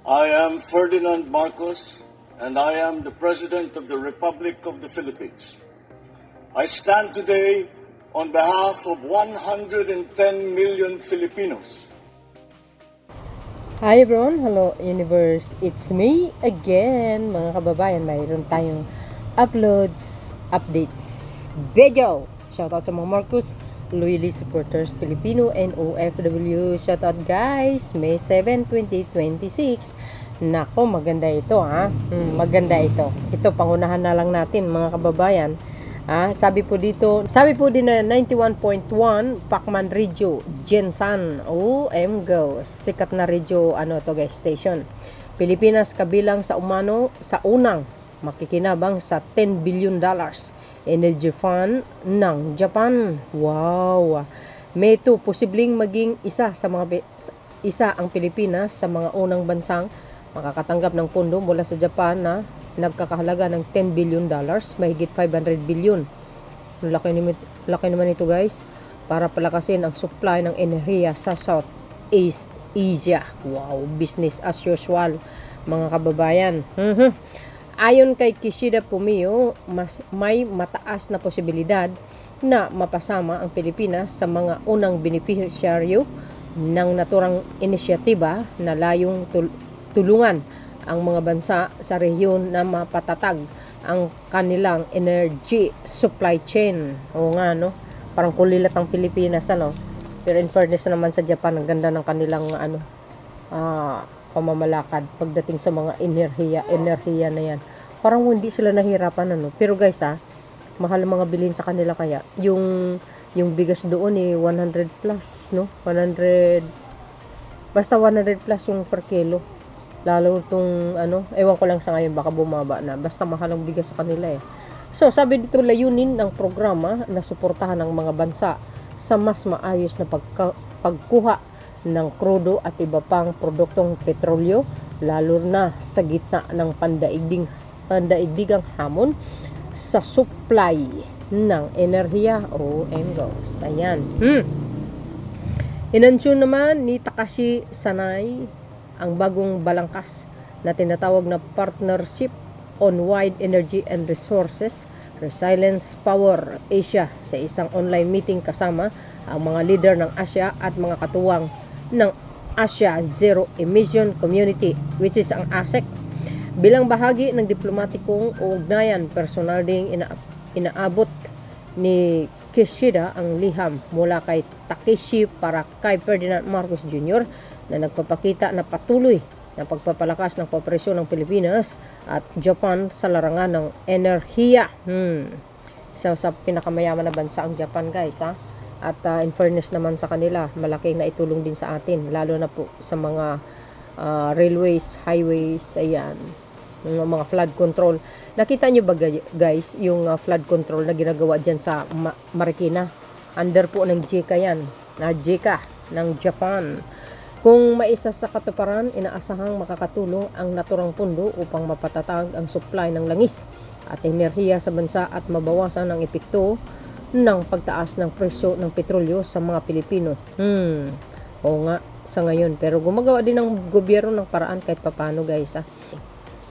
I am Ferdinand Marcos, and I am the President of the Republic of the Philippines. I stand today on behalf of 110 million Filipinos. Hi everyone, hello universe, it's me again mga kababayan. Mayroon tayong updates, video. Shoutout sa mga Marcos loyally supporters, Filipino and OFW. Shoutout guys, May 7, 2026. Nako, maganda ito maganda ito. Ito pangunahan na lang natin mga kababayan. Sabi po din na 91.1 Pacman Radio Gensan OMGO. Sikat na radio guys, station. Pilipinas kabilang sa unang makikinabang sa $10 billion energy fund ng Japan. Wow. May 2 posibleng maging isa ang Pilipinas sa mga unang bansang makakatanggap ng pondo mula sa Japan na nagkakahalaga ng $10 billion, mahigit 500 billion. Laki naman ito guys, para palakasin ang supply ng enerhiya sa Southeast Asia. Wow, business as usual mga kababayan. Ayon kay Kishida Fumio, may mataas na posibilidad na mapasama ang Pilipinas sa mga unang beneficiaryo ng naturang inisyatiba na layong tulungan ang mga bansa sa rehiyon na mapatatag ang kanilang energy supply chain. Oo nga, no? Parang kulilat ang Pilipinas, Pero in fairness naman sa Japan, ang ganda ng kanilang pamamalakad pagdating sa mga enerhiya na yan. Parang hindi sila nahirapan, Pero guys, mahal ang mga bilhin sa kanila, kaya yung bigas doon 100 plus, no? 100 plus yung per kilo. Lalo itong ewan ko lang sa ngayon, baka bumaba na. Basta mahal ang bigas sa kanila So, sabi dito, layunin ng programa na suportahan ng mga bansa sa mas maayos na pagkuha ng krudo at iba pang produktong petrolyo, lalo na sa gitna ng pandaigdigang hamon sa supply ng enerhiya o ENGOS. Ayan. Inansyon naman ni Takashi Sanai ang bagong balangkas na tinatawag na Partnership on Wide Energy and Resources Resilience Power Asia sa isang online meeting kasama ang mga leader ng Asia at mga katuwang ng Asia Zero Emission Community, which is ang ASEC. Bilang bahagi ng diplomatikong ugnayan, personal ding inaabot ni Kishida ang liham mula kay Takeshi para kay Ferdinand Marcos Jr. na nagpapakita na patuloy na pagpapalakas ng kooperasyon ng Pilipinas at Japan sa larangan ng enerhiya. So, sa pinakamayaman na bansa ang Japan guys, At in fairness naman sa kanila, malaking naitulong din sa atin, lalo na po sa mga railways, highways, ayan, mga flood control. Nakita nyo ba guys yung flood control na ginagawa dyan sa Marikina? Under po ng JICA yan, JICA ng Japan. Kung maisa sa katuparan, inaasahang makakatulong ang naturang pundo upang mapatatag ang supply ng langis at enerhiya sa bansa at mabawasan ang epekto ng pagtaas ng presyo ng petrolyo sa mga Pilipino. Oo nga, sa ngayon. Pero gumagawa din ng gobyerno ng paraan kahit papano guys.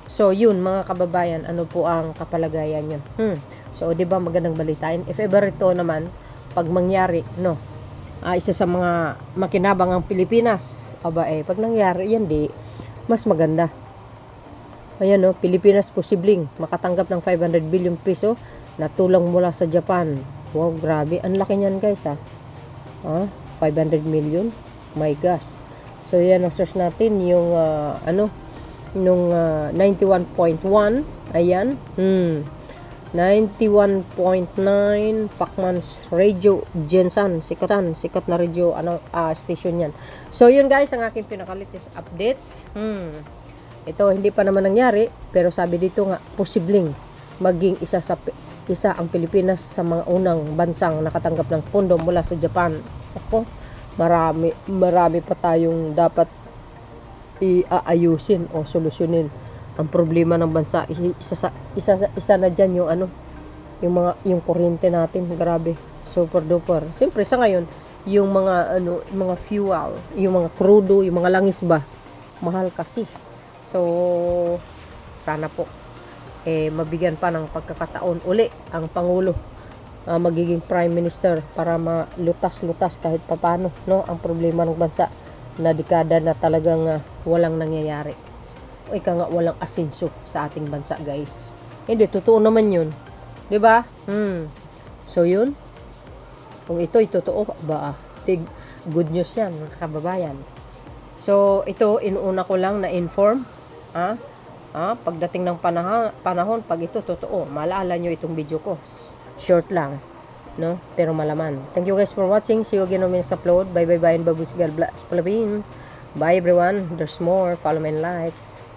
So yun mga kababayan, ano po ang kapalagayan yun. So di ba magandang balitain? If ever ito naman, pag mangyari, isa sa mga makinabang ang Pilipinas, pag nangyari yan, mas maganda. Ayan, Pilipinas posibleng makatanggap ng 500 billion peso na tulong mula sa Japan. Wow, grabe. Ang laki niyan guys, 500 million. My gosh. So yan ang source natin, yung nung 91.1. Ayan. 91.9 Pacman's Radio Gensan. Sikat na radio station yan. So yun guys, ang aking pinaka-latest updates. Ito hindi pa naman nangyari, pero sabi dito nga posibleng maging isa ang Pilipinas sa mga unang bansang nakatanggap ng pondo mula sa Japan. Ako, marami pa tayong dapat iayusin o solusyonin. Ang problema ng bansa, isa na dyan yung kuryente natin, grabe, super duper. Siyempre sa ngayon, yung mga fuel, yung mga crudo, yung mga langis ba, mahal kasi. So, sana po mabigyan pa ng pagkakataon uli ang Pangulo, magiging Prime Minister, para malutas-lutas kahit papano, no, ang problema ng bansa na dekada na talagang walang nangyayari. O ika nga, walang asenso sa ating bansa, guys. Hindi, totoo naman yun. 'Di ba? So, yun. Kung ito'y totoo, good news yan, mga kababayan. So, ito, inuuna ko lang na inform, pagdating ng panahon, pag ito totoo, maalala nyo itong video ko. Short lang, no? Pero malaman. Thank you guys for watching. See you again on my next upload. Bye bye bye and babush. God bless Philippines. Bye everyone. There's more. Follow me and likes.